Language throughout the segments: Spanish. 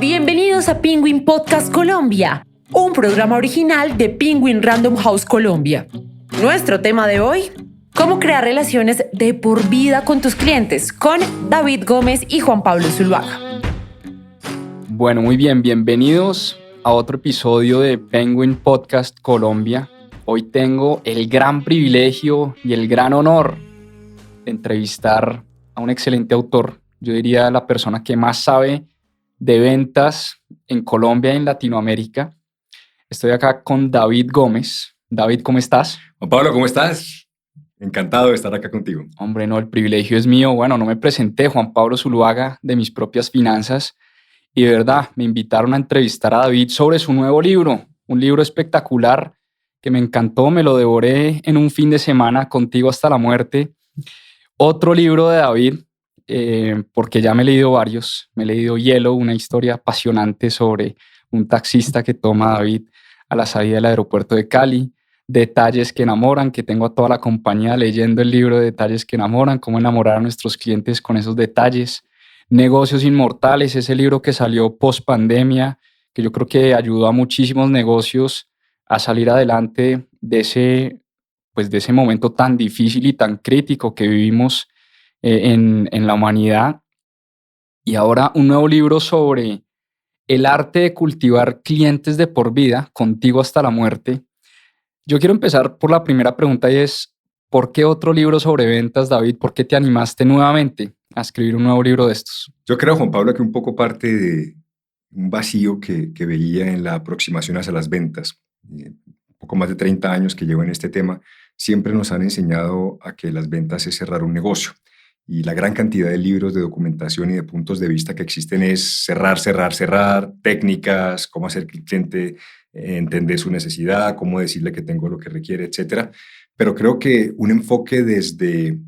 Bienvenidos a Penguin Podcast Colombia, un programa original de Penguin Random House Colombia. Nuestro tema de hoy: cómo crear relaciones de por vida con tus clientes, con David Gómez y Juan Pablo Zuluaga. Bueno, muy bien, bienvenidos a otro episodio de Penguin Podcast Colombia. Hoy tengo el gran privilegio y el gran honor de entrevistar a un excelente autor. Yo diría la persona que más sabe de ventas en Colombia y en Latinoamérica. Estoy acá con David Gómez. David, ¿cómo estás? Juan Pablo, ¿cómo estás? Encantado de estar acá contigo. Hombre, no, el privilegio es mío. Bueno, no me presenté, Juan Pablo Zuluaga, de Mis Propias Finanzas. Y de verdad, me invitaron a entrevistar a David sobre su nuevo libro, un libro espectacular que me encantó, me lo devoré en un fin de semana, Contigo hasta la muerte. Otro libro de David, porque ya me he leído varios. Me he leído Hielo, una historia apasionante sobre un taxista que toma a David a la salida del aeropuerto de Cali. Detalles que enamoran, que tengo a toda la compañía leyendo el libro de Detalles que enamoran, cómo enamorar a nuestros clientes con esos detalles. Negocios Inmortales, ese libro que salió post pandemia, que yo creo que ayudó a muchísimos negocios a salir adelante de ese momento tan difícil y tan crítico que vivimos en la humanidad. Y ahora un nuevo libro sobre el arte de cultivar clientes de por vida, Contigo hasta la muerte. Yo quiero empezar por la primera pregunta y es: ¿por qué otro libro sobre ventas, David? ¿Por qué te animaste nuevamente a escribir un nuevo libro de estos? Yo creo, Juan Pablo, que un poco parte de un vacío que veía en la aproximación hacia las ventas. Un poco más de 30 años que llevo en este tema, siempre nos han enseñado a que las ventas es cerrar un negocio. Y la gran cantidad de libros, de documentación y de puntos de vista que existen es cerrar, cerrar, cerrar, técnicas, cómo hacer que el cliente entender su necesidad, cómo decirle que tengo lo que requiere, etcétera. Pero creo que un enfoque desde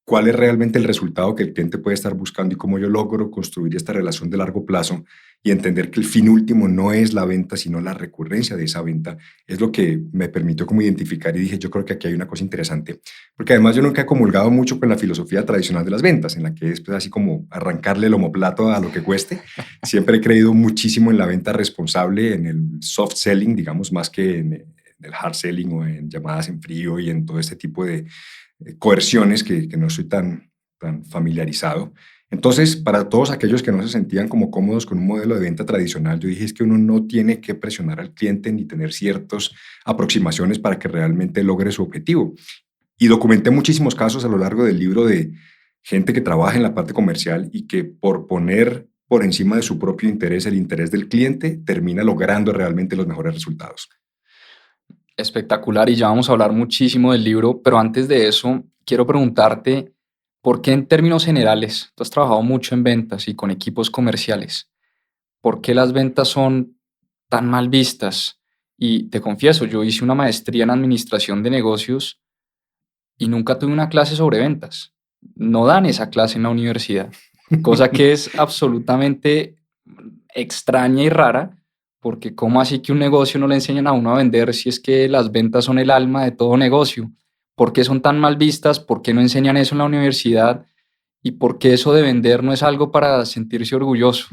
cuál es realmente el resultado que el cliente puede estar buscando y cómo yo logro construir esta relación de largo plazo y entender que el fin último no es la venta, sino la recurrencia de esa venta, es lo que me permitió como identificar y dije, yo creo que aquí hay una cosa interesante, porque además yo nunca he comulgado mucho con la filosofía tradicional de las ventas, en la que es pues, así como arrancarle el omoplato a lo que cueste. Siempre he creído muchísimo en la venta responsable, en el soft selling, digamos, más que en el hard selling o en llamadas en frío y en todo este tipo de coerciones que no soy tan familiarizado. Entonces, para todos aquellos que no se sentían como cómodos con un modelo de venta tradicional, yo dije es que uno no tiene que presionar al cliente ni tener ciertas aproximaciones para que realmente logre su objetivo. Y documenté muchísimos casos a lo largo del libro de gente que trabaja en la parte comercial y que por poner por encima de su propio interés, el interés del cliente, termina logrando realmente los mejores resultados. Espectacular, y ya vamos a hablar muchísimo del libro, pero antes de eso quiero preguntarte, ¿por qué en términos generales, tú has trabajado mucho en ventas y con equipos comerciales, por qué las ventas son tan mal vistas? Y te confieso, yo hice una maestría en administración de negocios y nunca tuve una clase sobre ventas. No dan esa clase en la universidad, cosa que es absolutamente extraña y rara, porque ¿cómo así que un negocio no le enseñan a uno a vender si es que las ventas son el alma de todo negocio? ¿Por qué son tan mal vistas? ¿Por qué no enseñan eso en la universidad? ¿Y por qué eso de vender no es algo para sentirse orgulloso?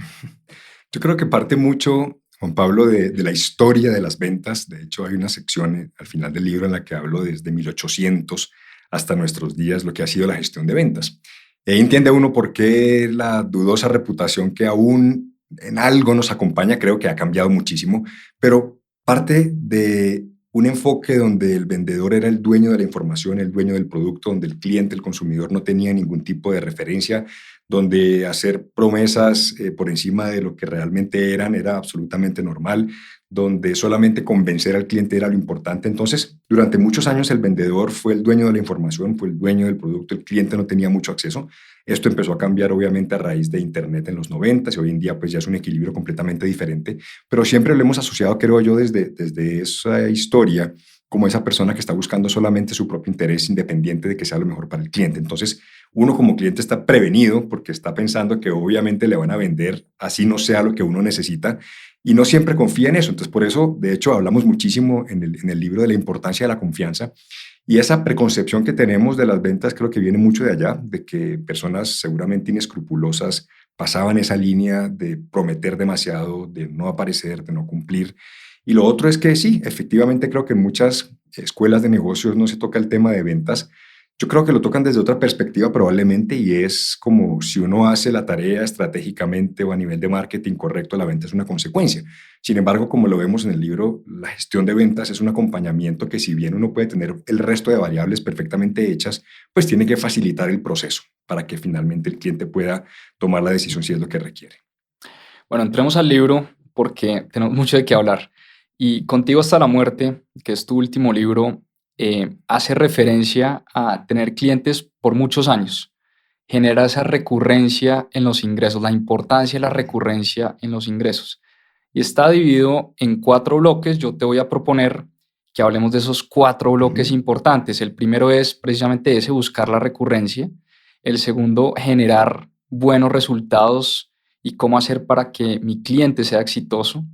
Yo creo que parte mucho, Juan Pablo, de la historia de las ventas. De hecho, hay una sección al final del libro en la que hablo desde 1800 hasta nuestros días, lo que ha sido la gestión de ventas. Y ahí entiende uno por qué la dudosa reputación que aún en algo nos acompaña, creo que ha cambiado muchísimo, pero parte de un enfoque donde el vendedor era el dueño de la información, el dueño del producto, donde el cliente, el consumidor, no tenía ningún tipo de referencia, donde hacer promesas por encima de lo que realmente eran era absolutamente normal, donde solamente convencer al cliente era lo importante. Entonces, durante muchos años el vendedor fue el dueño de la información, fue el dueño del producto, el cliente no tenía mucho acceso. Esto empezó a cambiar obviamente a raíz de Internet en los 90 y hoy en día pues ya es un equilibrio completamente diferente, pero siempre lo hemos asociado, creo yo, desde esa historia como esa persona que está buscando solamente su propio interés independiente de que sea lo mejor para el cliente. Entonces, uno como cliente está prevenido porque está pensando que obviamente le van a vender así no sea lo que uno necesita y no siempre confía en eso. Entonces, por eso, de hecho, hablamos muchísimo en el libro de la importancia de la confianza y esa preconcepción que tenemos de las ventas creo que viene mucho de allá, de que personas seguramente inescrupulosas pasaban esa línea de prometer demasiado, de no aparecer, de no cumplir. Y lo otro es que sí, efectivamente creo que en muchas escuelas de negocios no se toca el tema de ventas. Yo creo que lo tocan desde otra perspectiva probablemente, y es como si uno hace la tarea estratégicamente o a nivel de marketing correcto, la venta es una consecuencia. Sin embargo, como lo vemos en el libro, la gestión de ventas es un acompañamiento que, si bien uno puede tener el resto de variables perfectamente hechas, pues tiene que facilitar el proceso para que finalmente el cliente pueda tomar la decisión si es lo que requiere. Bueno, entremos al libro porque tenemos mucho de qué hablar. Y Contigo hasta la muerte, que es tu último libro, hace referencia a tener clientes por muchos años. Genera esa recurrencia en los ingresos, la importancia de la recurrencia en los ingresos. Y está dividido en 4 bloques. Yo te voy a proponer que hablemos de esos 4 bloques importantes. El primero es precisamente ese, buscar la recurrencia. El segundo, generar buenos resultados y cómo hacer para que mi cliente sea exitoso.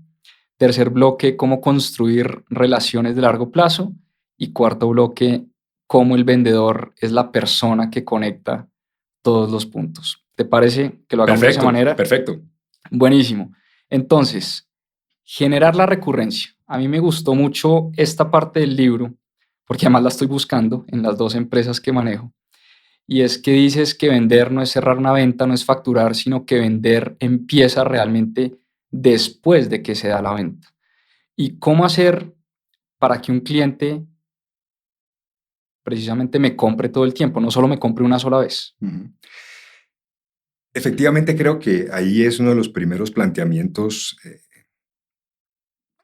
Tercer bloque, cómo construir relaciones de largo plazo. Y cuarto bloque, cómo el vendedor es la persona que conecta todos los puntos. ¿Te parece que lo hagamos de esa manera? Perfecto. Buenísimo. Entonces, generar la recurrencia. A mí me gustó mucho esta parte del libro, porque además la estoy buscando en las 2 empresas que manejo. Y es que dices que vender no es cerrar una venta, no es facturar, sino que vender empieza realmente después de que se da la venta. ¿Y cómo hacer para que un cliente precisamente me compre todo el tiempo, no solo me compre una sola vez? Efectivamente, creo que ahí es uno de los primeros planteamientos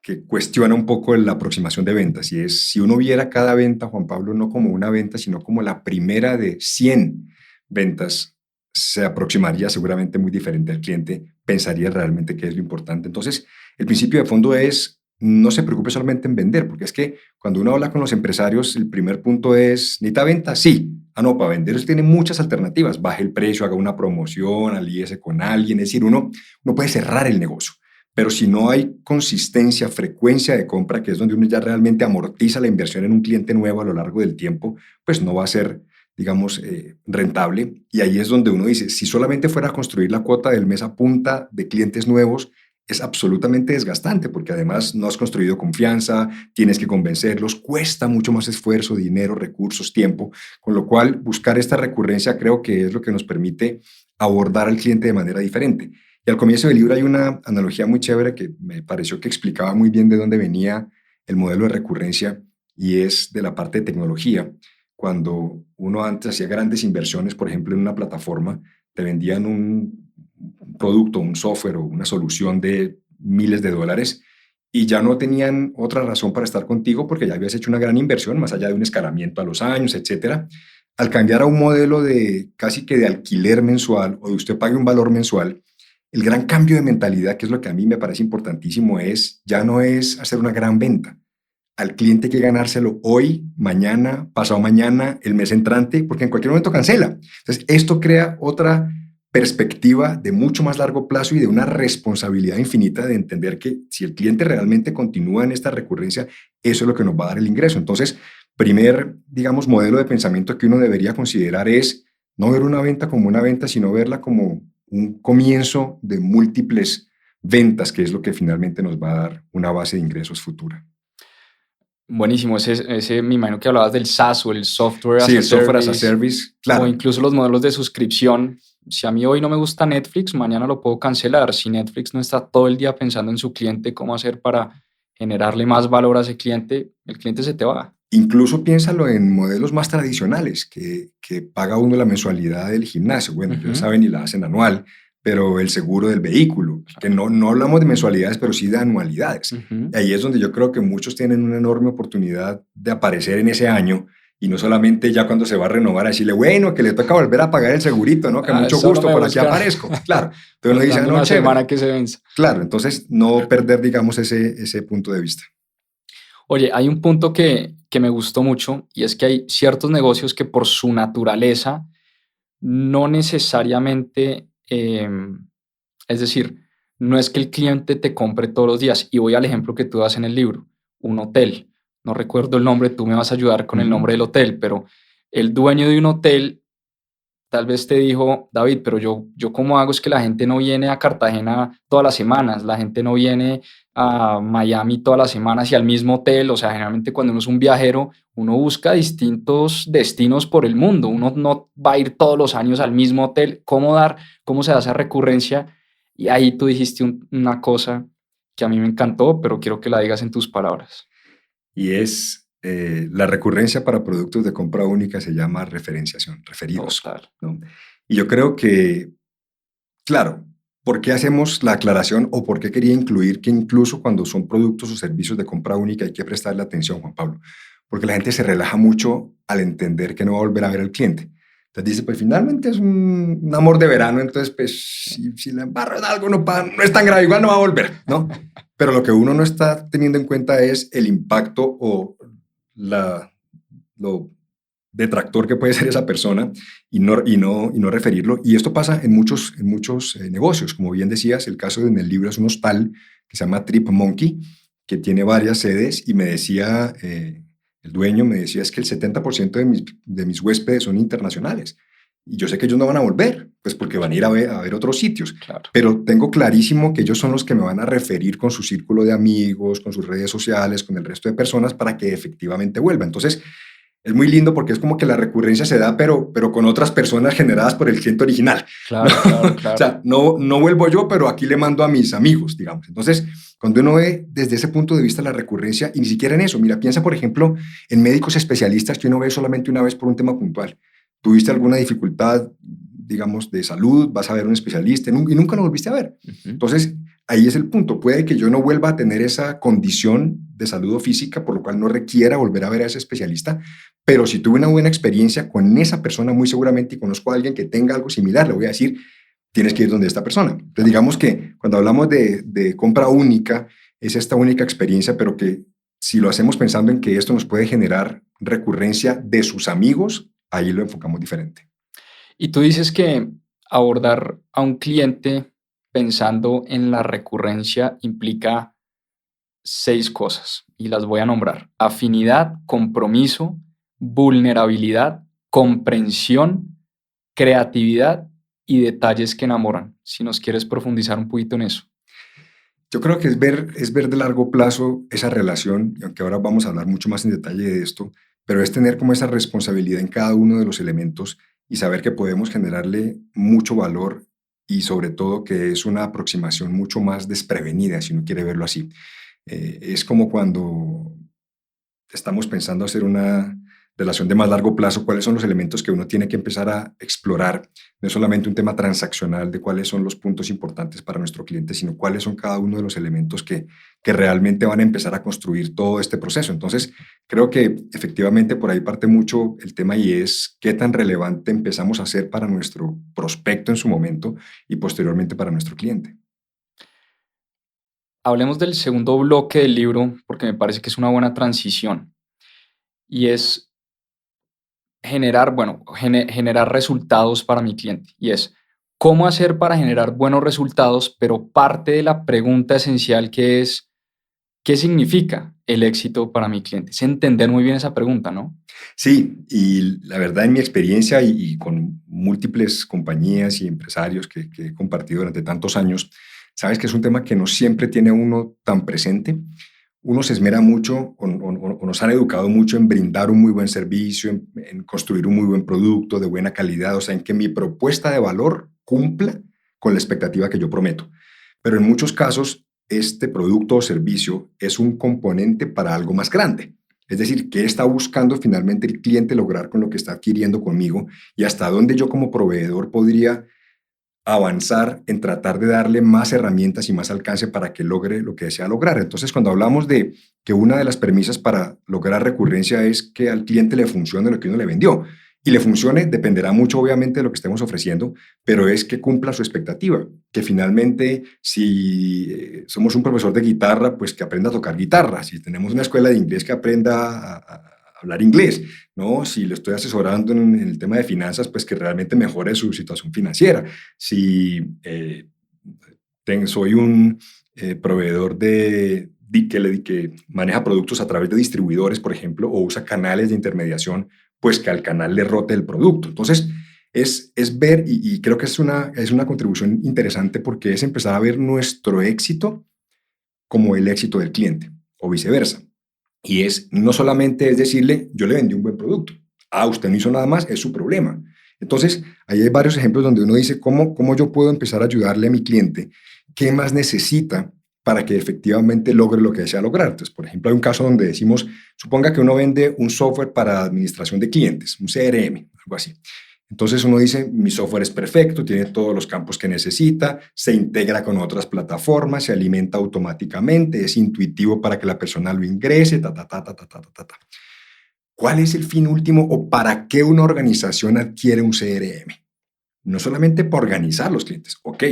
que cuestiona un poco la aproximación de ventas, y es: si uno viera cada venta, Juan Pablo, no como una venta, sino como la primera de 100 ventas, se aproximaría seguramente muy diferente al cliente, pensaría realmente qué es lo importante. Entonces, el principio de fondo es: no se preocupe solamente en vender, porque es que cuando uno habla con los empresarios, el primer punto es: ¿necesita venta? Sí. Ah, no, para vender usted tiene muchas alternativas. Baje el precio, haga una promoción, alíese con alguien. Es decir, uno puede cerrar el negocio. Pero si no hay consistencia, frecuencia de compra, que es donde uno ya realmente amortiza la inversión en un cliente nuevo a lo largo del tiempo, pues no va a ser, digamos, rentable. Y ahí es donde uno dice: si solamente fuera a construir la cuota del mes a punta de clientes nuevos, es absolutamente desgastante, porque además no has construido confianza, tienes que convencerlos, cuesta mucho más esfuerzo, dinero, recursos, tiempo, con lo cual buscar esta recurrencia creo que es lo que nos permite abordar al cliente de manera diferente. Y al comienzo del libro hay una analogía muy chévere que me pareció que explicaba muy bien de dónde venía el modelo de recurrencia, y es de la parte de tecnología. Cuando uno antes hacía grandes inversiones, por ejemplo, en una plataforma, te vendían un producto, un software o una solución de miles de dólares, y ya no tenían otra razón para estar contigo porque ya habías hecho una gran inversión, más allá de un escalamiento a los años, etcétera. Al cambiar a un modelo de casi que de alquiler mensual, o de usted pague un valor mensual, el gran cambio de mentalidad, que es lo que a mí me parece importantísimo, es: ya no es hacer una gran venta. Al cliente hay que ganárselo hoy, mañana, pasado mañana, el mes entrante, porque en cualquier momento cancela. Entonces, esto crea otra perspectiva de mucho más largo plazo y de una responsabilidad infinita de entender que si el cliente realmente continúa en esta recurrencia, eso es lo que nos va a dar el ingreso. Entonces, primer, digamos, modelo de pensamiento que uno debería considerar es no ver una venta como una venta, sino verla como un comienzo de múltiples ventas, que es lo que finalmente nos va a dar una base de ingresos futura. Buenísimo, ese me imagino que hablabas del SaaS o el Software as a Sí, el software as Service, a service, claro. o incluso los modelos de suscripción. Si a mí hoy no me gusta Netflix, mañana lo puedo cancelar. Si Netflix no está todo el día pensando en su cliente, cómo hacer para generarle más valor a ese cliente, el cliente se te va. Incluso piénsalo en modelos más tradicionales, que paga uno la mensualidad del gimnasio. Bueno, ya saben, y la hacen anual, pero el seguro del vehículo, que no hablamos de mensualidades, pero sí de anualidades. Y ahí es donde yo creo que muchos tienen una enorme oportunidad de aparecer en ese año, y no solamente ya cuando se va a renovar a decirle: bueno, que le toca volver a pagar el segurito, ¿no? Que mucho gusto, por aquí aparezco. Claro. Entonces uno dice: no, una chévere. semana que se venza. Claro, entonces no perder, digamos, ese punto de vista. Oye, hay un punto que me gustó mucho, y es que hay ciertos negocios que por su naturaleza no necesariamente, es decir, no es que el cliente te compre todos los días. Y voy al ejemplo que tú das en el libro: un hotel. No recuerdo el nombre, tú me vas a ayudar con el nombre del hotel, pero el dueño de un hotel tal vez te dijo, David, pero yo ¿cómo hago? Es que la gente no viene a Cartagena todas las semanas, la gente no viene a Miami todas las semanas y al mismo hotel. O sea, generalmente cuando uno es un viajero, uno busca distintos destinos por el mundo, uno no va a ir todos los años al mismo hotel. ¿Cómo se da esa recurrencia? Y ahí tú dijiste una cosa que a mí me encantó, pero quiero que la digas en tus palabras. Y es la recurrencia para productos de compra única se llama referenciación, referidos, Total. ¿no? Y yo creo que, claro, ¿por qué hacemos la aclaración o por qué quería incluir que incluso cuando son productos o servicios de compra única hay que prestarle atención, Juan Pablo? Porque la gente se relaja mucho al entender que no va a volver a ver al cliente. Entonces dice, pues finalmente es un amor de verano, entonces pues si la embarro en algo no es tan grave, igual no va a volver, ¿no? Pero lo que uno no está teniendo en cuenta es el impacto o lo detractor que puede ser esa persona y no referirlo. Y esto pasa en muchos negocios. Como bien decías, el caso en el libro es un hostal que se llama Trip Monkey, que tiene varias sedes y me decía, el dueño me decía, es que el 70% de mis huéspedes son internacionales. Y yo sé que ellos no van a volver, pues porque van a ir a ver otros sitios. Claro. Pero tengo clarísimo que ellos son los que me van a referir con su círculo de amigos, con sus redes sociales, con el resto de personas para que efectivamente vuelva. Entonces, es muy lindo porque es como que la recurrencia se da, pero con otras personas generadas por el cliente original. Claro, ¿no? claro, claro. O sea, no vuelvo yo, pero aquí le mando a mis amigos, digamos. Entonces, cuando uno ve desde ese punto de vista la recurrencia, y ni siquiera en eso, mira, piensa, por ejemplo, en médicos especialistas que uno ve solamente una vez por un tema puntual. Tuviste alguna dificultad, digamos, de salud, vas a ver a un especialista y nunca lo volviste a ver. Uh-huh. Entonces, ahí es el punto. Puede que yo no vuelva a tener esa condición de salud física, por lo cual no requiera volver a ver a ese especialista, pero si tuve una buena experiencia con esa persona, muy seguramente, y conozco a alguien que tenga algo similar, le voy a decir, tienes que ir donde esta persona. Entonces, digamos que cuando hablamos de compra única, es esta única experiencia, pero que si lo hacemos pensando en que esto nos puede generar recurrencia de sus amigos, ahí lo enfocamos diferente. Y tú dices que abordar a un cliente pensando en la recurrencia implica 6 cosas y las voy a nombrar: afinidad, compromiso, vulnerabilidad, comprensión, creatividad y detalles que enamoran. Si nos quieres profundizar un poquito en eso. Yo creo que es ver de largo plazo esa relación, y aunque ahora vamos a hablar mucho más en detalle de esto, pero es tener como esa responsabilidad en cada uno de los elementos y saber que podemos generarle mucho valor y sobre todo que es una aproximación mucho más desprevenida, si uno quiere verlo así. Es como cuando estamos pensando hacer una relación de más largo plazo, cuáles son los elementos que uno tiene que empezar a explorar. No es solamente un tema transaccional de cuáles son los puntos importantes para nuestro cliente, sino cuáles son cada uno de los elementos que realmente van a empezar a construir todo este proceso. Entonces, creo que efectivamente por ahí parte mucho el tema y es qué tan relevante empezamos a ser para nuestro prospecto en su momento y posteriormente para nuestro cliente. Hablemos del segundo bloque del libro porque me parece que es una buena transición y es generar resultados para mi cliente. Y es cómo hacer para generar buenos resultados, pero parte de la pregunta esencial que es ¿qué significa el éxito para mi cliente? Es entender muy bien esa pregunta, ¿no? Sí, y la verdad en mi experiencia y con múltiples compañías y empresarios que he compartido durante tantos años, sabes que es un tema que no siempre tiene uno tan presente. Uno se esmera mucho o nos han educado mucho en brindar un muy buen servicio, en construir un muy buen producto de buena calidad, o sea, en que mi propuesta de valor cumpla con la expectativa que yo prometo. Pero en muchos casos, este producto o servicio es un componente para algo más grande. Es decir, ¿qué está buscando finalmente el cliente lograr con lo que está adquiriendo conmigo? Y hasta dónde yo como proveedor podría avanzar en tratar de darle más herramientas y más alcance para que logre lo que desea lograr. Entonces, cuando hablamos de que una de las premisas para lograr recurrencia es que al cliente le funcione lo que uno le vendió, y le funcione dependerá mucho obviamente de lo que estemos ofreciendo, pero es que cumpla su expectativa, que finalmente si somos un profesor de guitarra, pues que aprenda a tocar guitarra, si tenemos una escuela de inglés que aprenda a hablar inglés, ¿no? Si le estoy asesorando en el tema de finanzas, pues que realmente mejore su situación financiera. Si soy un proveedor que maneja productos a través de distribuidores, por ejemplo, o usa canales de intermediación, pues que al canal le rote el producto. Entonces, es ver, y creo que es una contribución interesante porque es empezar a ver nuestro éxito como el éxito del cliente o viceversa. Y no solamente es decirle, yo le vendí un buen producto. Usted no hizo nada más, es su problema. Entonces, ahí hay varios ejemplos donde uno dice, ¿cómo yo puedo empezar a ayudarle a mi cliente? ¿Qué más necesita para que efectivamente logre lo que desea lograr? Entonces, por ejemplo, hay un caso donde decimos, suponga que uno vende un software para administración de clientes, un CRM, algo así. Entonces uno dice, mi software es perfecto, tiene todos los campos que necesita, se integra con otras plataformas, se alimenta automáticamente, es intuitivo para que la persona lo ingrese, ta. ¿Cuál es el fin último o para qué una organización adquiere un CRM? No solamente para organizar los clientes, ok,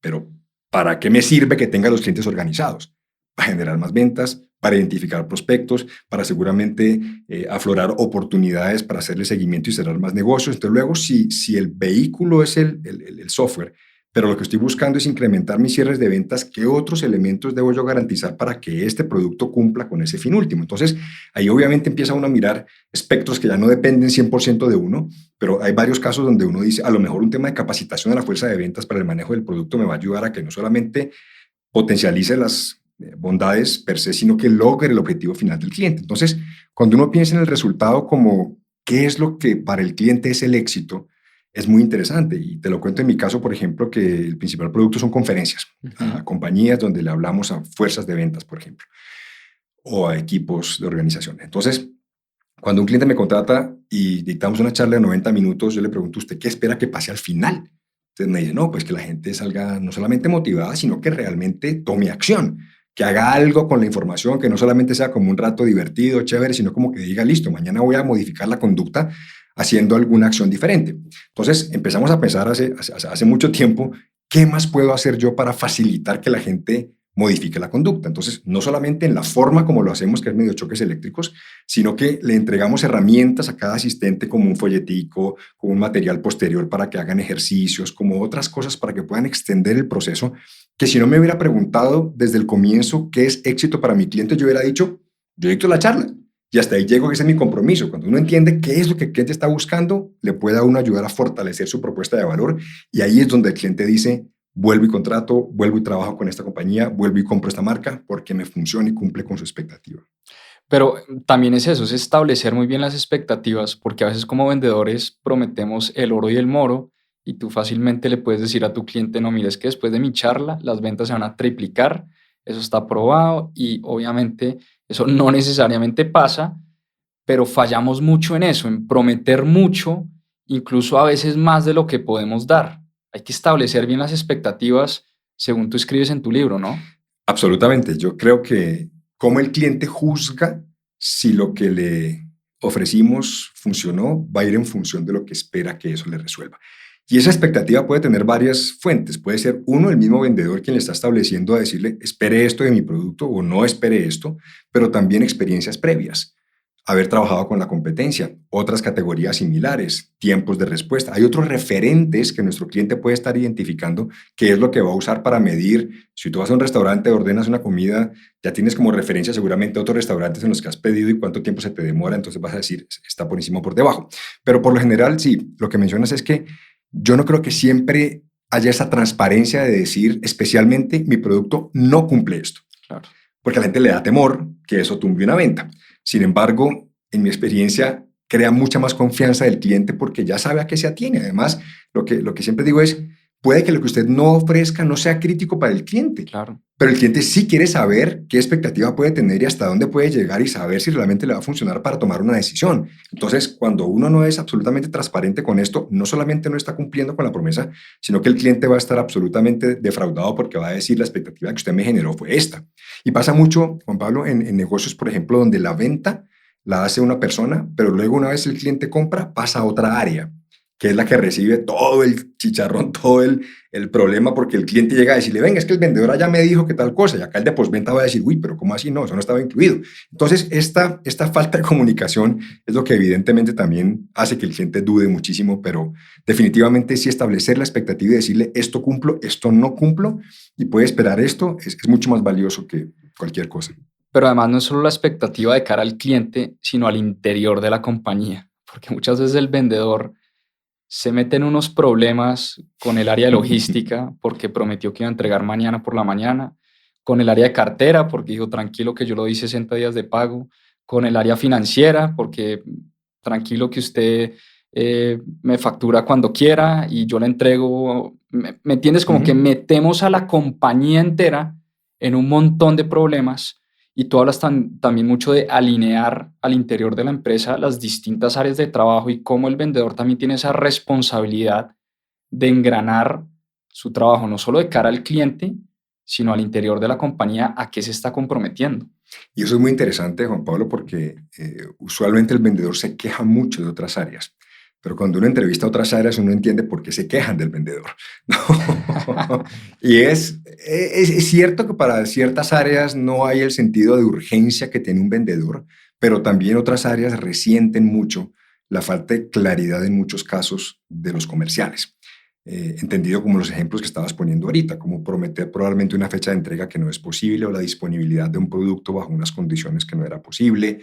pero ¿para qué me sirve que tenga los clientes organizados? Para generar más ventas, para identificar prospectos, para seguramente aflorar oportunidades para hacerle seguimiento y cerrar más negocios. Entonces luego, si el vehículo es el software, pero lo que estoy buscando es incrementar mis cierres de ventas, ¿qué otros elementos debo yo garantizar para que este producto cumpla con ese fin último? Entonces, ahí obviamente empieza uno a mirar espectros que ya no dependen 100% de uno, pero hay varios casos donde uno dice, a lo mejor un tema de capacitación a la fuerza de ventas para el manejo del producto me va a ayudar a que no solamente potencialice las bondades per se, sino que logre el objetivo final del cliente. Entonces, cuando uno piensa en el resultado como qué es lo que para el cliente es el éxito, es muy interesante. Y te lo cuento en mi caso, por ejemplo, que el principal producto son conferencias a compañías donde le hablamos a fuerzas de ventas, por ejemplo, o a equipos de organización. Entonces, cuando un cliente me contrata y dictamos una charla de 90 minutos, yo le pregunto, ¿usted qué espera que pase al final? Entonces me dice, no, pues que la gente salga no solamente motivada, sino que realmente tome acción, que haga algo con la información, que no solamente sea como un rato divertido, chévere, sino como que diga, listo, mañana voy a modificar la conducta haciendo alguna acción diferente. Entonces empezamos a pensar hace mucho tiempo, ¿qué más puedo hacer yo para facilitar que la gente modifique la conducta? Entonces, no solamente en la forma como lo hacemos, que es medio choques eléctricos, sino que le entregamos herramientas a cada asistente como un folletico, como un material posterior para que hagan ejercicios, como otras cosas para que puedan extender el proceso, que si no me hubiera preguntado desde el comienzo qué es éxito para mi cliente, yo hubiera dicho, yo dicto la charla. Y hasta ahí llego, que ese es mi compromiso. Cuando uno entiende qué es lo que el cliente está buscando, le puede a uno ayudar a fortalecer su propuesta de valor. Y ahí es donde el cliente dice, vuelvo y contrato, vuelvo y trabajo con esta compañía, vuelvo y compro esta marca porque me funciona y cumple con su expectativa. Pero también es eso, es establecer muy bien las expectativas, porque a veces como vendedores prometemos el oro y el moro y tú fácilmente le puedes decir a tu cliente, no, mira, es que después de mi charla las ventas se van a triplicar, eso está probado y obviamente eso no necesariamente pasa, pero fallamos mucho en eso, en prometer mucho, incluso a veces más de lo que podemos dar. Hay que establecer bien las expectativas según tú escribes en tu libro, ¿no? Absolutamente. Yo creo que cómo el cliente juzga si lo que le ofrecimos funcionó va a ir en función de lo que espera que eso le resuelva. Y esa expectativa puede tener varias fuentes. Puede ser uno, el mismo vendedor, quien le está estableciendo a decirle, espere esto de mi producto o no espere esto, pero también experiencias previas. Haber trabajado con la competencia, otras categorías similares, tiempos de respuesta. Hay otros referentes que nuestro cliente puede estar identificando, qué es lo que va a usar para medir. Si tú vas a un restaurante, ordenas una comida, ya tienes como referencia seguramente otros restaurantes en los que has pedido y cuánto tiempo se te demora, entonces vas a decir, está por encima o por debajo. Pero por lo general, sí, lo que mencionas es que yo no creo que siempre haya esa transparencia de decir, especialmente, mi producto no cumple esto. Claro. Porque a la gente le da temor que eso tumbe una venta. Sin embargo, en mi experiencia, crea mucha más confianza del cliente porque ya sabe a qué se atiene. Además, lo que siempre digo es, puede que lo que usted no ofrezca no sea crítico para el cliente, Claro. pero el cliente sí quiere saber qué expectativa puede tener y hasta dónde puede llegar y saber si realmente le va a funcionar para tomar una decisión. Entonces, cuando uno no es absolutamente transparente con esto, no solamente no está cumpliendo con la promesa, sino que el cliente va a estar absolutamente defraudado porque va a decir, la expectativa que usted me generó fue esta. Y pasa mucho, Juan Pablo, en negocios, por ejemplo, donde la venta la hace una persona, pero luego una vez el cliente compra, pasa a otra área, que es la que recibe todo el chicharrón, todo el problema, porque el cliente llega a decirle, venga, es que el vendedor allá me dijo que tal cosa, y acá el de postventa va a decir, uy, pero ¿cómo así? No, eso no estaba incluido. Entonces, esta falta de comunicación es lo que evidentemente también hace que el cliente dude muchísimo, pero definitivamente sí establecer la expectativa y decirle, esto cumplo, esto no cumplo, y puede esperar esto, es mucho más valioso que cualquier cosa. Pero además no es solo la expectativa de cara al cliente, sino al interior de la compañía, porque muchas veces el vendedor se mete en unos problemas con el área de logística porque prometió que iba a entregar mañana por la mañana, con el área de cartera porque dijo tranquilo que yo lo di 60 días de pago, con el área financiera porque tranquilo que usted me factura cuando quiera y yo le entrego. ¿Me entiendes? Como que metemos a la compañía entera en un montón de problemas. Y tú hablas también mucho de alinear al interior de la empresa las distintas áreas de trabajo y cómo el vendedor también tiene esa responsabilidad de engranar su trabajo, no solo de cara al cliente, sino al interior de la compañía, a qué se está comprometiendo. Y eso es muy interesante, Juan Pablo, porque usualmente el vendedor se queja mucho de otras áreas. Pero cuando uno entrevista a otras áreas, uno entiende por qué se quejan del vendedor. ¿No? Y es cierto que para ciertas áreas no hay el sentido de urgencia que tiene un vendedor, pero también otras áreas resienten mucho la falta de claridad en muchos casos de los comerciales. Entendido como los ejemplos que estabas poniendo ahorita, como prometer probablemente una fecha de entrega que no es posible o la disponibilidad de un producto bajo unas condiciones que no era posible.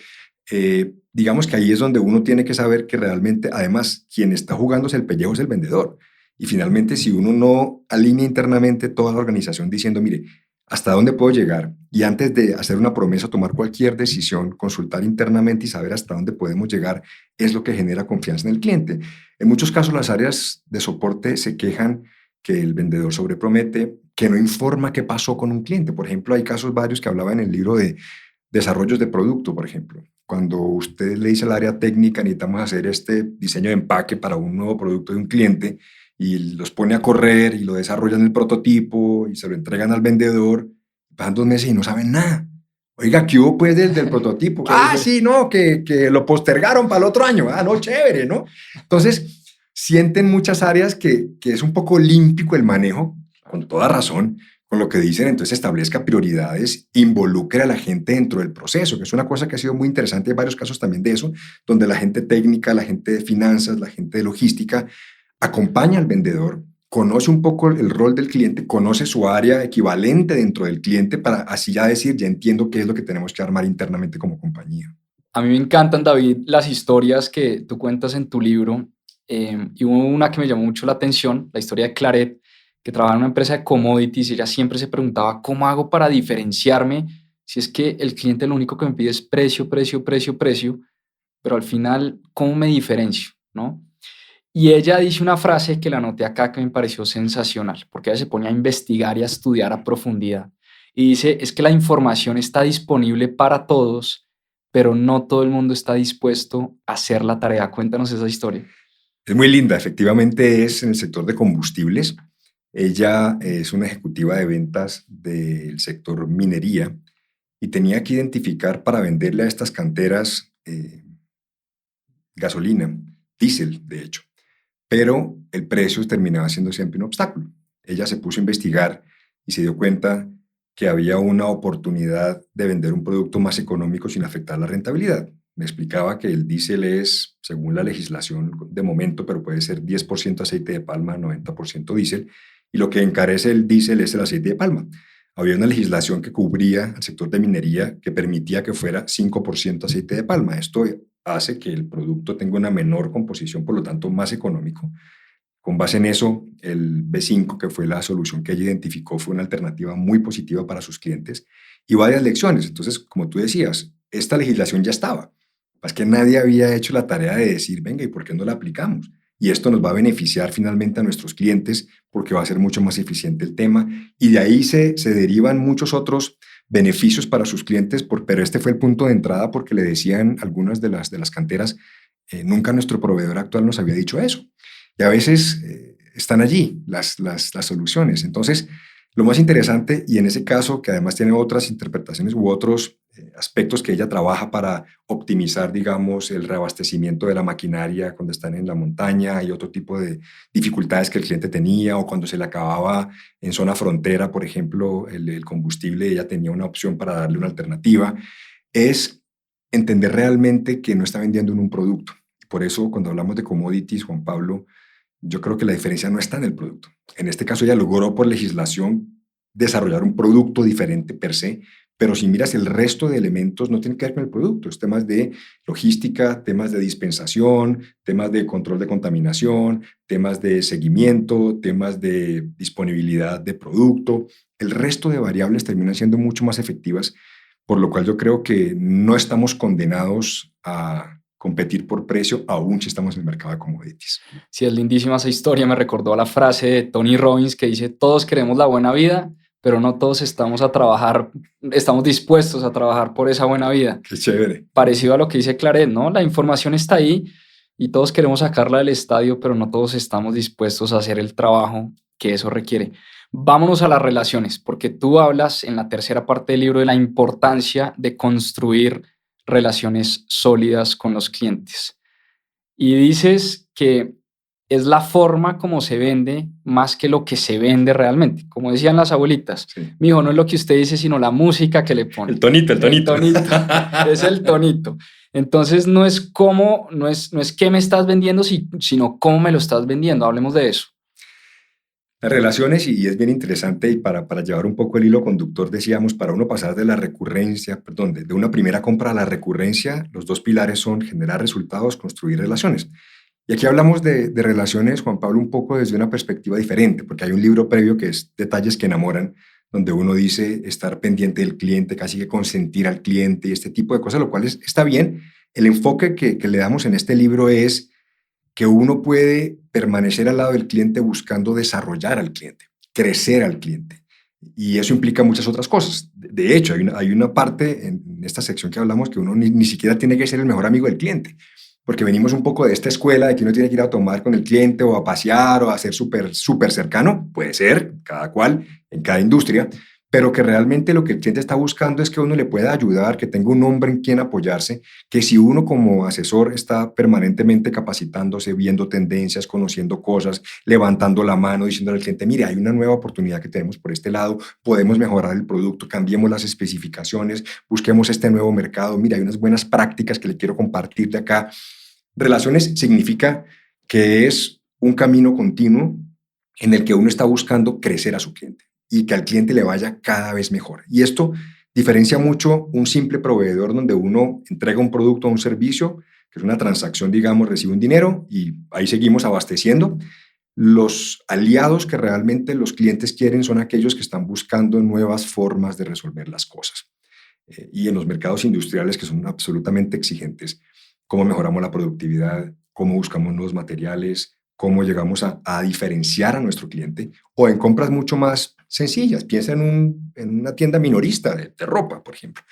Digamos que ahí es donde uno tiene que saber que realmente, además, quien está jugándose el pellejo es el vendedor. Y finalmente, si uno no alinea internamente toda la organización diciendo, mire, ¿hasta dónde puedo llegar? Y antes de hacer una promesa, tomar cualquier decisión, consultar internamente y saber hasta dónde podemos llegar, es lo que genera confianza en el cliente. En muchos casos, las áreas de soporte se quejan que el vendedor sobrepromete, que no informa qué pasó con un cliente. Por ejemplo, hay casos varios que hablaba en el libro de desarrollos de producto, por ejemplo. Cuando usted le dice al área técnica, necesitamos hacer este diseño de empaque para un nuevo producto de un cliente y los pone a correr y lo desarrollan el prototipo y se lo entregan al vendedor, pasan 2 meses y no saben nada. Oiga, ¿qué hubo pues del prototipo? Sí, no, que lo postergaron para el otro año. No, chévere, ¿no? Entonces, sienten muchas áreas que es un poco olímpico el manejo, con toda razón, con lo que dicen. Entonces establezca prioridades, involucre a la gente dentro del proceso, que es una cosa que ha sido muy interesante. Hay varios casos también de eso, donde la gente técnica, la gente de finanzas, la gente de logística acompaña al vendedor, conoce un poco el rol del cliente, conoce su área equivalente dentro del cliente para así ya decir, ya entiendo qué es lo que tenemos que armar internamente como compañía. A mí me encantan, David, las historias que tú cuentas en tu libro. Y hubo una que me llamó mucho la atención, la historia de Claret, que trabaja en una empresa de commodities y ella siempre se preguntaba, ¿cómo hago para diferenciarme si es que el cliente lo único que me pide es precio, precio, precio, precio? Pero al final, ¿cómo me diferencio? ¿No? Y ella dice una frase que la anoté acá que me pareció sensacional, porque ella se pone a investigar y a estudiar a profundidad. Y dice, es que la información está disponible para todos, pero no todo el mundo está dispuesto a hacer la tarea. Cuéntanos esa historia. Es muy linda, efectivamente es en el sector de combustibles. Ella es una ejecutiva de ventas del sector minería y tenía que identificar para venderle a estas canteras gasolina, diésel, de hecho. Pero el precio terminaba siendo siempre un obstáculo. Ella se puso a investigar y se dio cuenta que había una oportunidad de vender un producto más económico sin afectar la rentabilidad. Me explicaba que el diésel es, según la legislación de momento, pero puede ser 10% aceite de palma, 90% diésel, y lo que encarece el diésel es el aceite de palma. Había una legislación que cubría el sector de minería que permitía que fuera 5% aceite de palma. Esto hace que el producto tenga una menor composición, por lo tanto más económico. Con base en eso, el B5, que fue la solución que ella identificó, fue una alternativa muy positiva para sus clientes y varias lecciones. Entonces, como tú decías, esta legislación ya estaba. Es que nadie había hecho la tarea de decir, venga, ¿y por qué no la aplicamos? Y esto nos va a beneficiar finalmente a nuestros clientes porque va a ser mucho más eficiente el tema. Y de ahí se derivan muchos otros beneficios para sus clientes, pero este fue el punto de entrada porque le decían algunas de las canteras, nunca nuestro proveedor actual nos había dicho eso. Y a veces están allí las soluciones. Entonces, lo más interesante, y en ese caso, que además tiene otras interpretaciones u otros aspectos que ella trabaja para optimizar, digamos, el reabastecimiento de la maquinaria cuando están en la montaña y otro tipo de dificultades que el cliente tenía, o cuando se le acababa en zona frontera, por ejemplo, el combustible, ella tenía una opción para darle una alternativa, es entender realmente que no está vendiendo en un producto. Por eso, cuando hablamos de commodities, Juan Pablo, yo creo que la diferencia no está en el producto. En este caso, ella logró por legislación desarrollar un producto diferente per se, pero si miras el resto de elementos no tienen que ver con el producto, es temas de logística, temas de dispensación, temas de control de contaminación, temas de seguimiento, temas de disponibilidad de producto. El resto de variables terminan siendo mucho más efectivas, por lo cual yo creo que no estamos condenados a competir por precio, aún si estamos en el mercado de commodities. Sí, es lindísima esa historia, me recordó a la frase de Tony Robbins que dice, todos queremos la buena vida, pero no todos estamos dispuestos a trabajar por esa buena vida. Qué chévere. Parecido a lo que dice Claret, ¿no? La información está ahí y todos queremos sacarla del estadio, pero no todos estamos dispuestos a hacer el trabajo que eso requiere. Vámonos a las relaciones, porque tú hablas en la tercera parte del libro de la importancia de construir relaciones sólidas con los clientes. Y dices que es la forma como se vende más que lo que se vende realmente. Como decían las abuelitas, Sí. mijo, no es lo que usted dice, sino la música que le pone. El tonito. El tonito. Es el tonito. Entonces no es qué me estás vendiendo, sino cómo me lo estás vendiendo. Hablemos de eso. Las relaciones, y es bien interesante, y para llevar un poco el hilo conductor, decíamos, para uno pasar de la recurrencia, de una primera compra a la recurrencia, los dos pilares son generar resultados, construir relaciones. Y aquí hablamos de relaciones, Juan Pablo, un poco desde una perspectiva diferente, porque hay un libro previo que es Detalles que enamoran, donde uno dice estar pendiente del cliente, casi que consentir al cliente y este tipo de cosas, lo cual está bien. El enfoque que le damos en este libro es que uno puede permanecer al lado del cliente buscando desarrollar al cliente, crecer al cliente. Y eso implica muchas otras cosas. De hecho, hay una parte en esta sección que hablamos que uno ni siquiera tiene que ser el mejor amigo del cliente, porque venimos un poco de esta escuela de que uno tiene que ir a tomar con el cliente o a pasear o a ser súper cercano. Puede ser, cada cual, en cada industria, pero que realmente lo que el cliente está buscando es que uno le pueda ayudar, que tenga un hombre en quien apoyarse, que si uno como asesor está permanentemente capacitándose, viendo tendencias, conociendo cosas, levantando la mano, diciéndole al cliente, mire, hay una nueva oportunidad que tenemos por este lado, podemos mejorar el producto, cambiemos las especificaciones, busquemos este nuevo mercado, mire, hay unas buenas prácticas que le quiero compartir de acá. Relaciones significa que es un camino continuo en el que uno está buscando crecer a su cliente y que al cliente le vaya cada vez mejor. Y esto diferencia mucho un simple proveedor donde uno entrega un producto o un servicio, que es una transacción, digamos, recibe un dinero y ahí seguimos abasteciendo. Los aliados que realmente los clientes quieren son aquellos que están buscando nuevas formas de resolver las cosas. Y en los mercados industriales que son absolutamente exigentes, cómo mejoramos la productividad, cómo buscamos nuevos materiales, cómo llegamos a diferenciar a nuestro cliente, o en compras mucho más sencillas. Piensa en una tienda minorista de ropa, por ejemplo.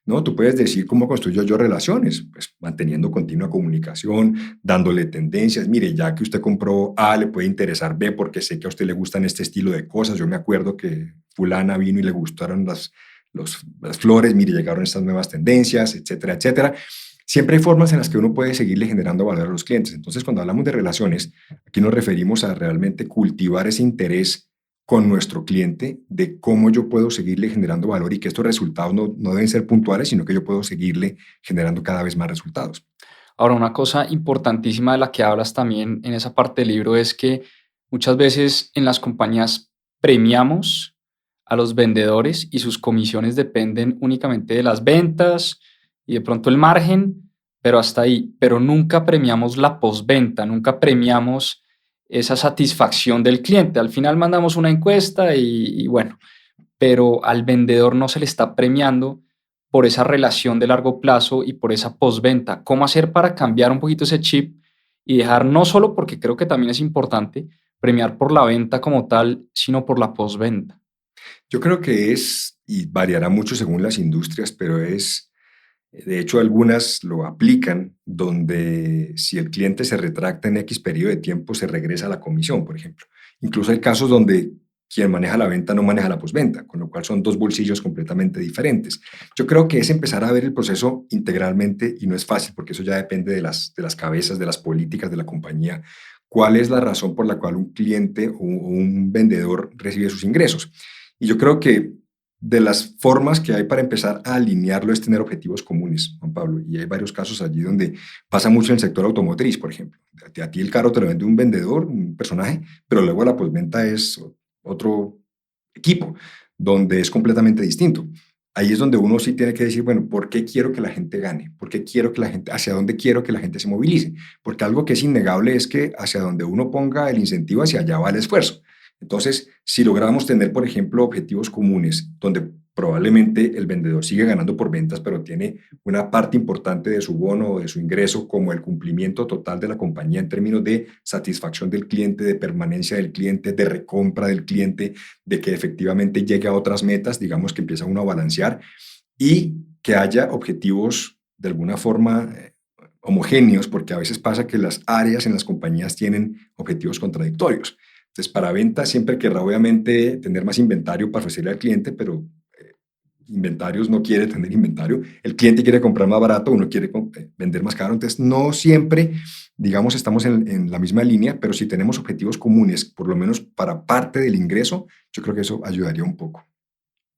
¿No? Tú puedes decir cómo construyo yo relaciones, pues manteniendo continua comunicación, dándole tendencias. Mire, ya que usted compró A, le puede interesar B porque sé que a usted le gustan este estilo de cosas. Yo me acuerdo que fulana vino y le gustaron las flores, mire, llegaron estas nuevas tendencias, etcétera, etcétera. Siempre hay formas en las que uno puede seguirle generando valor a los clientes. Entonces, cuando hablamos de relaciones, aquí nos referimos a realmente cultivar ese interés con nuestro cliente de cómo yo puedo seguirle generando valor y que estos resultados no deben ser puntuales, sino que yo puedo seguirle generando cada vez más resultados. Ahora, una cosa importantísima de la que hablas también en esa parte del libro es que muchas veces en las compañías premiamos a los vendedores y sus comisiones dependen únicamente de las ventas y de pronto el margen, pero hasta ahí. Pero nunca premiamos la postventa, nunca premiamos esa satisfacción del cliente. Al final mandamos una encuesta y bueno, pero al vendedor no se le está premiando por esa relación de largo plazo y por esa postventa. ¿Cómo hacer para cambiar un poquito ese chip y dejar no solo, porque creo que también es importante, premiar por la venta como tal, sino por la postventa? Yo creo que y variará mucho según las industrias, pero de hecho, algunas lo aplican donde si el cliente se retracta en X periodo de tiempo, se regresa a la comisión, por ejemplo. Incluso hay casos donde quien maneja la venta no maneja la postventa, con lo cual son dos bolsillos completamente diferentes. Yo creo que es empezar a ver el proceso integralmente y no es fácil porque eso ya depende de las cabezas, de las políticas de la compañía. ¿Cuál es la razón por la cual un cliente o un vendedor recibe sus ingresos? Y yo creo que de las formas que hay para empezar a alinearlo es tener objetivos comunes, Juan Pablo. Y hay varios casos allí donde pasa mucho en el sector automotriz, por ejemplo. A ti el carro te lo vende un vendedor, un personaje, pero luego la postventa es otro equipo, donde es completamente distinto. ahí es donde uno sí tiene que decir, bueno, ¿por qué quiero que la gente gane? ¿Por qué quiero que la gente, hacia dónde quiero que la gente se movilice? Porque algo que es innegable es que hacia donde uno ponga el incentivo, hacia allá va el esfuerzo. Entonces, si logramos tener, por ejemplo, objetivos comunes, donde probablemente el vendedor sigue ganando por ventas, pero tiene una parte importante de su bono o de su ingreso como el cumplimiento total de la compañía en términos de satisfacción del cliente, de permanencia del cliente, de recompra del cliente, de que efectivamente llegue a otras metas, digamos que empieza uno a balancear y que haya objetivos de alguna forma homogéneos, porque a veces pasa que las áreas en las compañías tienen objetivos contradictorios. Entonces, para ventas siempre querrá obviamente tener más inventario para ofrecerle al cliente, pero inventarios no quiere tener inventario. El cliente quiere comprar más barato, uno quiere vender más caro. Entonces, no siempre, digamos, estamos en la misma línea, pero si tenemos objetivos comunes, por lo menos para parte del ingreso, yo creo que eso ayudaría un poco.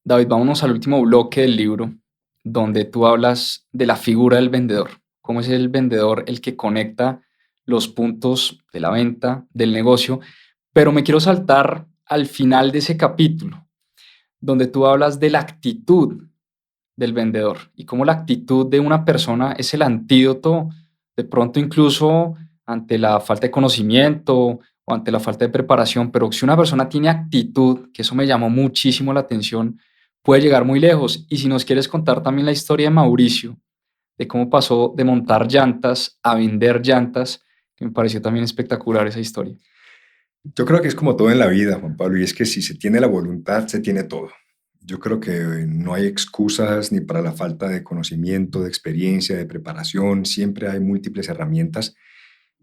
David, vámonos al último bloque del libro, donde tú hablas de la figura del vendedor. ¿Cómo es el vendedor el que conecta los puntos de la venta, del negocio? Pero me quiero saltar al final de ese capítulo, donde tú hablas de la actitud del vendedor y cómo la actitud de una persona es el antídoto, de pronto incluso ante la falta de conocimiento o ante la falta de preparación, pero si una persona tiene actitud, que eso me llamó muchísimo la atención, puede llegar muy lejos. Y si nos quieres contar también la historia de Mauricio, de cómo pasó de montar llantas a vender llantas, que me pareció también espectacular esa historia. Yo creo que es como todo en la vida, Juan Pablo, y es que si se tiene la voluntad, se tiene todo. Yo creo que no hay excusas ni para la falta de conocimiento, de experiencia, de preparación. Siempre hay múltiples herramientas.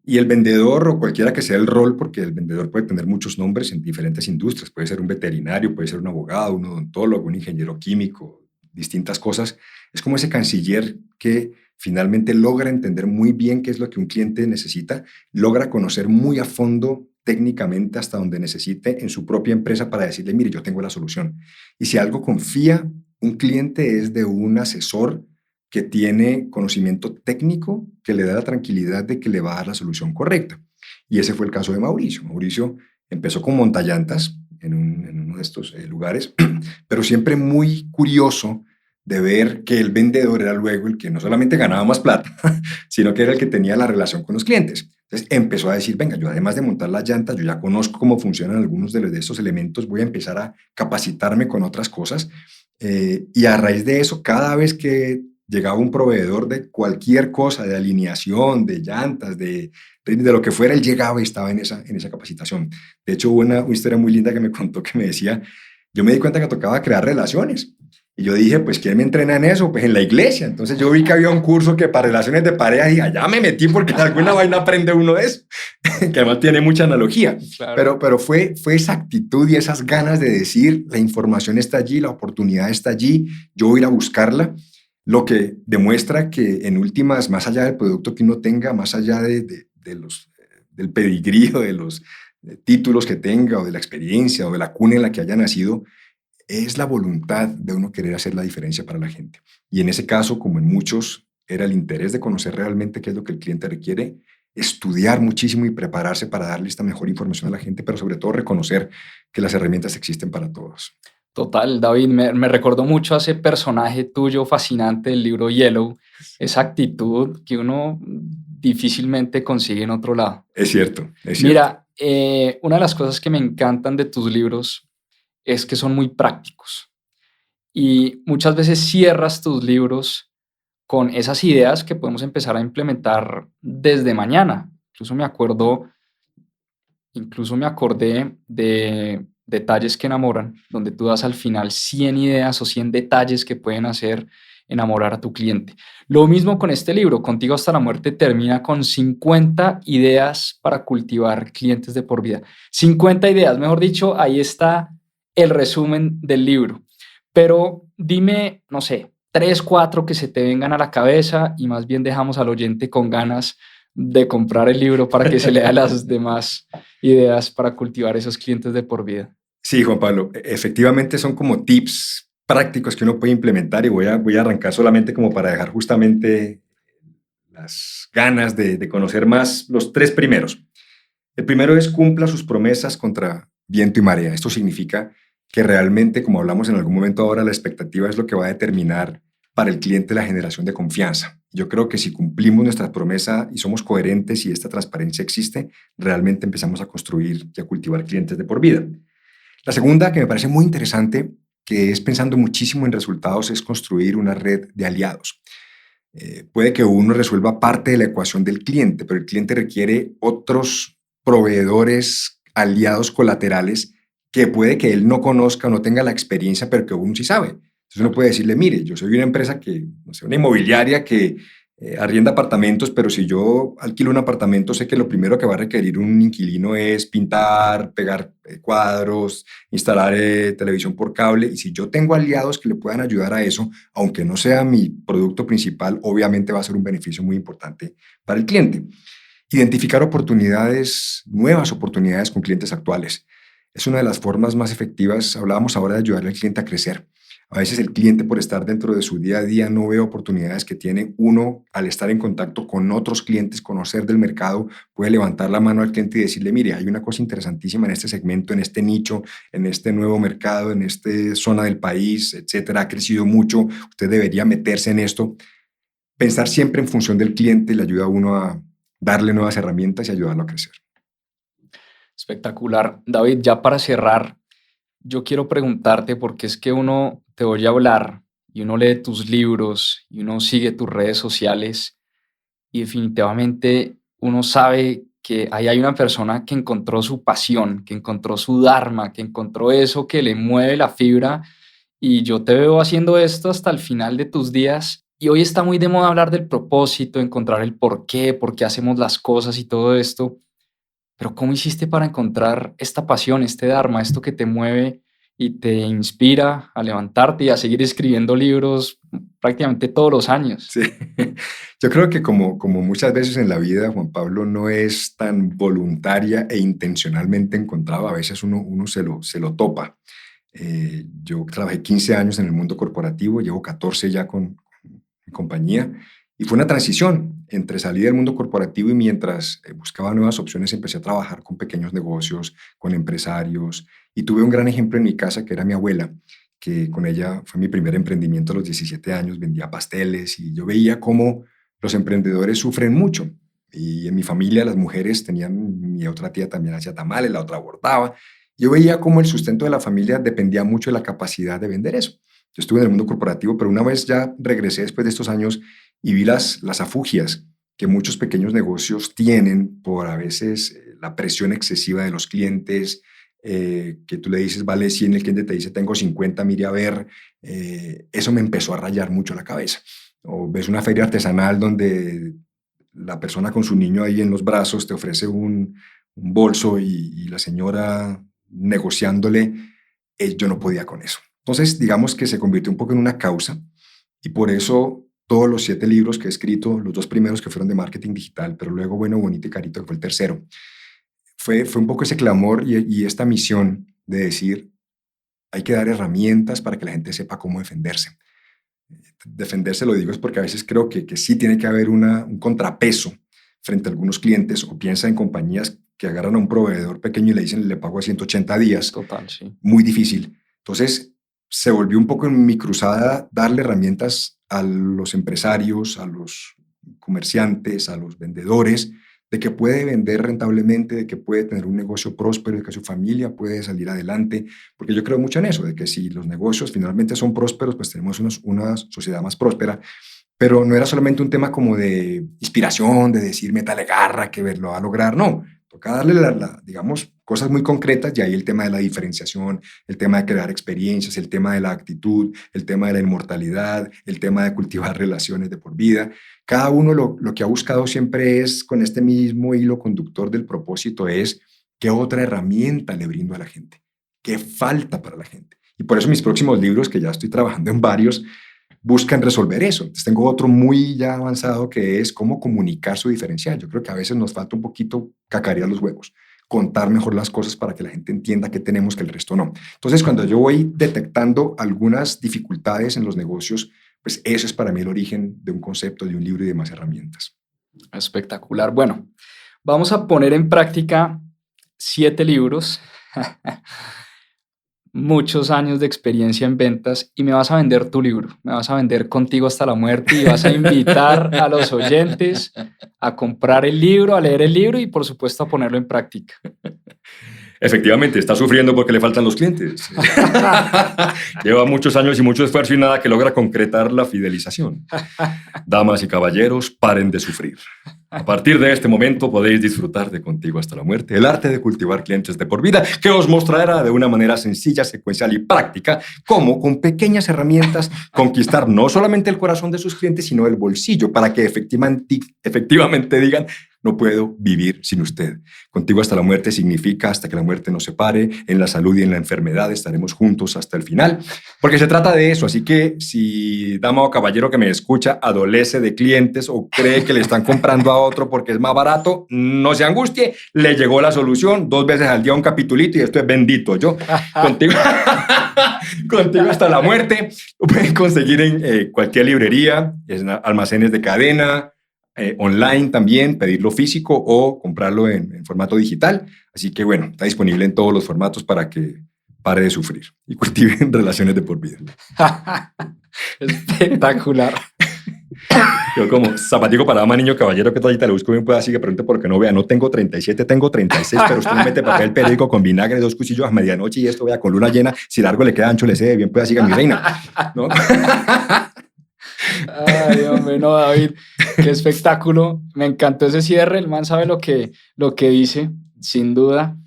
Y el vendedor, o cualquiera que sea el rol, porque el vendedor puede tener muchos nombres en diferentes industrias. Puede ser un veterinario, puede ser un abogado, un odontólogo, un ingeniero químico, distintas cosas. Es como ese canciller que finalmente logra entender muy bien qué es lo que un cliente necesita, logra conocer muy a fondo técnicamente hasta donde necesite en su propia empresa para decirle, mire, yo tengo la solución. Y si algo confía un cliente es de un asesor que tiene conocimiento técnico que le da la tranquilidad de que le va a dar la solución correcta. Y ese fue el caso de Mauricio. Mauricio empezó con montallantas en uno de estos lugares, pero siempre muy curioso de ver que el vendedor era luego el que no solamente ganaba más plata, sino que era el que tenía la relación con los clientes. Entonces empezó a decir, venga, yo además de montar las llantas, yo ya conozco cómo funcionan algunos de estos elementos, voy a empezar a capacitarme con otras cosas. Y a raíz de eso, cada vez que llegaba un proveedor de cualquier cosa, de alineación, de llantas, de lo que fuera, él llegaba y estaba en esa capacitación. De hecho, hubo una historia muy linda que me contó que me decía, yo me di cuenta que tocaba crear relaciones. Y yo dije, pues, ¿quién me entrena en eso? Pues en la iglesia. Entonces yo vi que había un curso que para relaciones de pareja, y allá me metí porque alguna vaina aprende uno de eso, que además tiene mucha analogía. Claro. Pero fue esa actitud y esas ganas de decir, la información está allí, la oportunidad está allí, yo voy a ir a buscarla, lo que demuestra que en últimas, más allá del producto que uno tenga, más allá del pedigrí o de los títulos que tenga o de la experiencia o de la cuna en la que haya nacido, es la voluntad de uno querer hacer la diferencia para la gente. Y en ese caso, como en muchos, era el interés de conocer realmente qué es lo que el cliente requiere, estudiar muchísimo y prepararse para darle esta mejor información a la gente, pero sobre todo reconocer que las herramientas existen para todos. Total, David, me recordó mucho a ese personaje tuyo fascinante del libro Yellow, esa actitud que uno difícilmente consigue en otro lado. Es cierto, es cierto. Mira, una de las cosas que me encantan de tus libros es que son muy prácticos y muchas veces cierras tus libros con esas ideas que podemos empezar a implementar desde mañana. Incluso me acordé de Detalles que enamoran, donde tú das al final 100 ideas o 100 detalles que pueden hacer enamorar a tu cliente. Lo mismo con este libro, Contigo hasta la muerte, termina con 50 ideas para cultivar clientes de por vida. 50 ideas, mejor dicho, ahí está el resumen del libro. Pero dime, no sé, 3, 4 que se te vengan a la cabeza y más bien dejamos al oyente con ganas de comprar el libro para que se lea las demás ideas para cultivar esos clientes de por vida. Sí, Juan Pablo, efectivamente son como tips prácticos que uno puede implementar y voy a arrancar solamente como para dejar justamente las ganas de conocer más los 3 primeros. El primero es cumpla sus promesas contra viento y marea. Esto significa que realmente, como hablamos en algún momento ahora, la expectativa es lo que va a determinar para el cliente la generación de confianza. Yo creo que si cumplimos nuestra promesa y somos coherentes y esta transparencia existe, realmente empezamos a construir y a cultivar clientes de por vida. La segunda, que me parece muy interesante, que es pensando muchísimo en resultados, es construir una red de aliados. Puede que uno resuelva parte de la ecuación del cliente, pero el cliente requiere otros proveedores, aliados colaterales, que puede que él no conozca o no tenga la experiencia, pero que uno sí sabe. Entonces uno puede decirle, mire, yo soy una empresa que, no sé, una inmobiliaria que arrienda apartamentos, pero si yo alquilo un apartamento, sé que lo primero que va a requerir un inquilino es pintar, pegar cuadros, instalar televisión por cable. Y si yo tengo aliados que le puedan ayudar a eso, aunque no sea mi producto principal, obviamente va a ser un beneficio muy importante para el cliente. Identificar oportunidades, nuevas oportunidades con clientes actuales. Es una de las formas más efectivas. Hablábamos ahora de ayudarle al cliente a crecer. A veces el cliente, por estar dentro de su día a día, no ve oportunidades que tiene. Uno, al estar en contacto con otros clientes, conocer del mercado, puede levantar la mano al cliente y decirle, mire, hay una cosa interesantísima en este segmento, en este nicho, en este nuevo mercado, en esta zona del país, etcétera. Ha crecido mucho. Usted debería meterse en esto. Pensar siempre en función del cliente le ayuda a uno a darle nuevas herramientas y ayudarlo a crecer. Espectacular. David, ya para cerrar, yo quiero preguntarte, porque es que uno te oye hablar y uno lee tus libros y uno sigue tus redes sociales y definitivamente uno sabe que ahí hay una persona que encontró su pasión, que encontró su dharma, que encontró eso que le mueve la fibra, y yo te veo haciendo esto hasta el final de tus días. Y hoy está muy de moda hablar del propósito, encontrar el por qué hacemos las cosas y todo esto. Pero ¿cómo hiciste para encontrar esta pasión, este dharma, esto que te mueve y te inspira a levantarte y a seguir escribiendo libros prácticamente todos los años? Sí. Yo creo que como muchas veces en la vida, Juan Pablo, no es tan voluntaria e intencionalmente encontrado. A veces uno se lo topa. Yo trabajé 15 años en el mundo corporativo, llevo 14 ya con mi compañía, y fue una transición entre salir del mundo corporativo y mientras buscaba nuevas opciones empecé a trabajar con pequeños negocios, con empresarios, y tuve un gran ejemplo en mi casa que era mi abuela, que con ella fue mi primer emprendimiento a los 17 años, vendía pasteles y yo veía cómo los emprendedores sufren mucho. Y en mi familia las mujeres tenían, mi otra tía también hacía tamales, la otra bordaba. Yo veía cómo el sustento de la familia dependía mucho de la capacidad de vender eso. Yo estuve en el mundo corporativo, pero una vez ya regresé después de estos años y vi las afugias que muchos pequeños negocios tienen por a veces la presión excesiva de los clientes, que tú le dices, vale 100, el cliente te dice, tengo 50, mire a ver, eso me empezó a rayar mucho la cabeza. O ves una feria artesanal donde la persona con su niño ahí en los brazos te ofrece un bolso y la señora negociándole, yo no podía con eso. Entonces, digamos que se convirtió un poco en una causa y por eso todos los 7 libros que he escrito, los 2 primeros que fueron de marketing digital, pero luego Bueno, Bonito y Carito, que fue el tercero, fue un poco ese clamor y esta misión de decir, hay que dar herramientas para que la gente sepa cómo defenderse. Defenderse, lo digo, es porque a veces creo que sí tiene que haber un contrapeso frente a algunos clientes, o piensa en compañías que agarran a un proveedor pequeño y le dicen, le pago a 180 días. Total, sí. Muy difícil. Entonces, se volvió un poco en mi cruzada darle herramientas a los empresarios, a los comerciantes, a los vendedores, de que puede vender rentablemente, de que puede tener un negocio próspero, de que su familia puede salir adelante, porque yo creo mucho en eso, de que si los negocios finalmente son prósperos, pues tenemos una sociedad más próspera. Pero no era solamente un tema como de inspiración, de decir métale garra, que lo va a lograr, no. Toca darle, digamos, cosas muy concretas, y ahí el tema de la diferenciación, el tema de crear experiencias, el tema de la actitud, el tema de la inmortalidad, el tema de cultivar relaciones de por vida. Cada uno lo que ha buscado siempre es, con este mismo hilo conductor del propósito, es qué otra herramienta le brindo a la gente, qué falta para la gente. Y por eso mis próximos libros, que ya estoy trabajando en varios, buscan resolver eso. Entonces tengo otro muy ya avanzado que es cómo comunicar su diferencial. Yo creo que a veces nos falta un poquito cacarear los huevos, contar mejor las cosas para que la gente entienda qué tenemos que el resto no. Entonces, cuando yo voy detectando algunas dificultades en los negocios, pues eso es para mí el origen de un concepto, de un libro y de más herramientas. Espectacular. Bueno, vamos a poner en práctica 7 libros. muchos años de experiencia en ventas y me vas a vender tu libro, me vas a vender Contigo hasta la muerte y vas a invitar a los oyentes a comprar el libro, a leer el libro y por supuesto a ponerlo en práctica. Efectivamente, está sufriendo porque le faltan los clientes. Lleva muchos años y mucho esfuerzo y nada que logra concretar la fidelización. Damas y caballeros, paren de sufrir. A partir de este momento podéis disfrutar de Contigo hasta la muerte, el arte de cultivar clientes de por vida, que os mostrará de una manera sencilla, secuencial y práctica cómo, con pequeñas herramientas, conquistar no solamente el corazón de sus clientes, sino el bolsillo, para que efectivamente digan: no puedo vivir sin usted. Contigo hasta la muerte significa hasta que la muerte nos separe. En la salud y en la enfermedad estaremos juntos hasta el final. Porque se trata de eso. Así que si dama o caballero que me escucha adolece de clientes o cree que le están comprando a otro porque es más barato, no se angustie. Le llegó la solución. 2 veces al día un capitulito y esto es bendito. Yo, contigo hasta la muerte. Lo pueden conseguir en cualquier librería, en almacenes de cadena, online también, pedirlo físico o comprarlo en formato digital. Así que bueno, está disponible en todos los formatos para que pare de sufrir y cultive relaciones de por vida. Espectacular. Yo como zapatico para dama, niño, caballero, ¿qué tallita le busco bien? Pueda, así que pregunte porque no vea, no tengo 37, tengo 36, pero usted me mete papel periódico con vinagre, 2 cuchillos a medianoche y esto, vea, con luna llena, si largo le queda ancho, le cede bien, pueda, siga mi reina, ¿no? Ay, hombre, no, David, qué espectáculo. Me encantó ese cierre. El man sabe lo que dice, sin duda.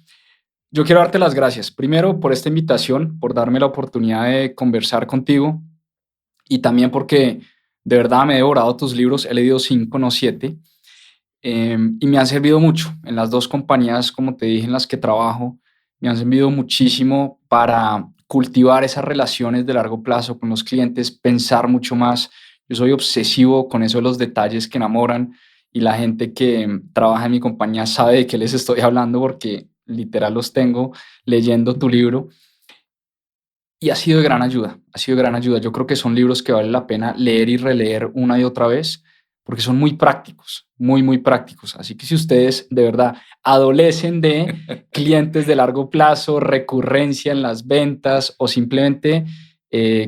Yo quiero darte las gracias, primero por esta invitación, por darme la oportunidad de conversar contigo y también porque de verdad me he devorado tus libros. He leído 5, no 7, y me han servido mucho en las 2 compañías, como te dije, en las que trabajo. Me han servido muchísimo para cultivar esas relaciones de largo plazo con los clientes, pensar mucho más. Yo soy obsesivo con eso de los detalles que enamoran y la gente que trabaja en mi compañía sabe de qué les estoy hablando porque literal los tengo leyendo tu libro y ha sido de gran ayuda, Yo creo que son libros que vale la pena leer y releer una y otra vez porque son muy prácticos, muy prácticos. Así que si ustedes de verdad adolecen de clientes de largo plazo, recurrencia en las ventas o simplemente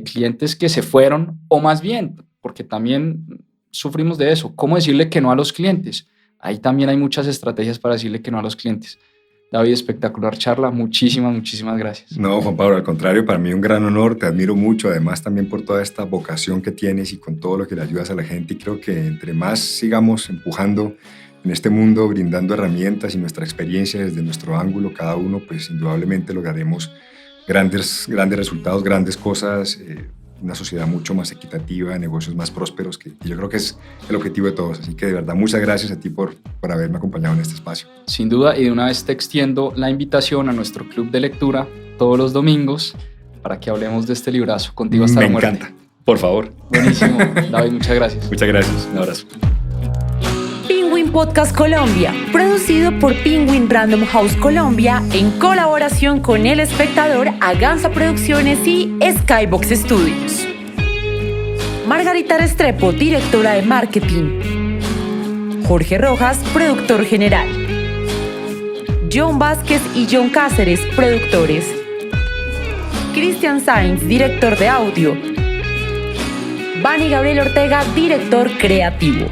clientes que se fueron, o más bien, porque también sufrimos de eso, ¿cómo decirle que no a los clientes? Ahí también hay muchas estrategias para decirle que no a los clientes. David, espectacular charla, muchísimas gracias. No, Juan Pablo, al contrario, para mí un gran honor, te admiro mucho, además también por toda esta vocación que tienes y con todo lo que le ayudas a la gente, y creo que entre más sigamos empujando en este mundo, brindando herramientas y nuestra experiencia desde nuestro ángulo, cada uno, pues indudablemente lograremos grandes resultados, grandes cosas, una sociedad mucho más equitativa, negocios más prósperos, que yo creo que es el objetivo de todos. Así que de verdad, muchas gracias a ti por haberme acompañado en este espacio. Sin duda, y de una vez te extiendo la invitación a nuestro club de lectura todos los domingos para que hablemos de este librazo, Contigo hasta la muerte. Me encanta, por favor. Buenísimo, David, muchas gracias. Muchas gracias, un abrazo. Penguin Podcast Colombia, producido por Penguin Random House Colombia en colaboración con El Espectador, Aganza Producciones y Skybox Studios. Margarita Restrepo, directora de marketing. Jorge Rojas, productor general. John Vázquez y John Cáceres, productores. Cristian Sainz, director de audio. Vani Gabriel Ortega, director creativo.